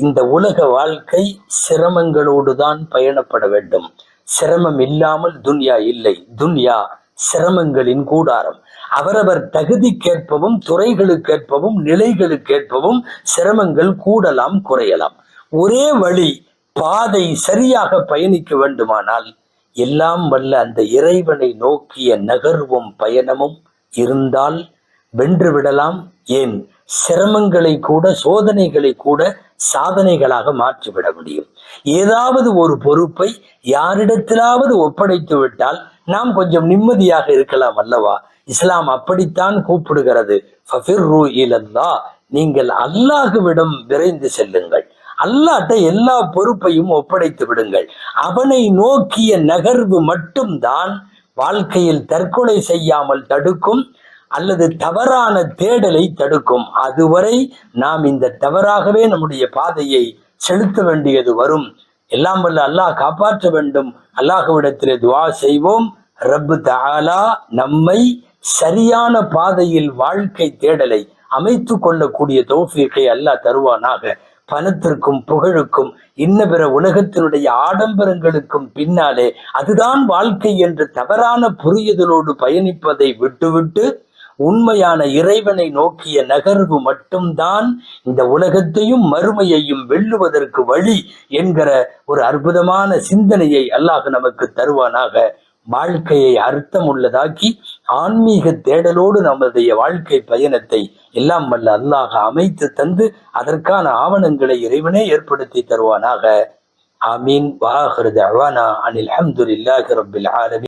இந்த உலக வாழ்க்கை சிரமங்களோடு தான் பயணப்பட வேண்டும். சிரமம் இல்லாமல் துன்யா இல்லை. துன்யா சிரமங்களின் கூடாரம். அவரவர் தகுதிக்கேற்பவும் துறைகளுக்கேற்பவும் நிலைகளுக்கேற்பவும் சிரமங்கள் கூடலாம் குறையலாம். ஒரே வழி, பாதை சரியாக பயணிக்க வேண்டுமானால் எல்லாம் வல்ல அந்த இறைவனை நோக்கிய நகர்வும் பயணமும் இருந்தால் வென்று விடலாம். ஏன், சிரமங்களை கூட சோதனைகளை கூட சாதனைகளாக மாற்றிவிட முடியும். ஏதாவது ஒரு பொறுப்பை யாரிடத்திலாவது ஒப்படைத்து விட்டால் நாம் கொஞ்சம் நிம்மதியாக இருக்கலாம் அல்லவா? இஸ்லாம் அப்படித்தான் கூப்பிடுகிறது. ஃபஃபிர்ரு இலல்லாஹ், நீங்கள் அல்லாஹ்விடம் விரைந்து செல்லுங்கள். அல்லாஹ்ட்ட எல்லா பொறுப்பையும் ஒப்படைத்து விடுங்கள். அவனை நோக்கிய நகர்வு மட்டும்தான் வாழ்க்கையில் தற்கொலை செய்யாமல் தடுக்கும் அல்லது தவறான தேடலை தடுக்கும். அதுவரை நாம் இந்த தவறாகவே நம்முடைய பாதையை செலுத்த வேண்டியது வரும். எல்லாம் வல்ல அல்லாஹ் காப்பாற்ற வேண்டும். அல்லாஹ்விடத்திலே துஆ செய்வோம். ரப்பு தஆலா நம்மை சரியான பாதையில் வாழ்க்கை தேடலை அமைத்து கொள்ளக்கூடிய தௌஃபீகை அல்லாஹ் தருவானாக. பணத்திற்கும் புகழுக்கும் இன்ன பிற உலகத்தினுடைய ஆடம்பரங்களுக்கும் பின்னாலே அதுதான் வாழ்க்கை என்று தவறான புரியுதலோடு பயணிப்பதை விட்டுவிட்டு உண்மையான இறைவனை நோக்கிய நகர்வு மட்டும்தான் இந்த உலகத்தையும் மறுமையையும் வெல்லுவதற்கு வழி என்கிற ஒரு அற்புதமான சிந்தனையை அல்லாஹ் நமக்கு தருவானாக. வாழ்க்கையை அர்த்தம் உள்ளதாக்கி ஆன்மீக தேடலோடு நம்முடைய வாழ்க்கை பயணத்தை எல்லாம் வல்ல அல்லாஹ் அமைத்து தந்து அதற்கான ஆவணங்களை இறைவனே ஏற்படுத்தி தருவானாக. ஆமீன். வாஹிரு தஅவானா அனில் ஹம்துலில்லாஹி ரப்பில் ஆலமீன்.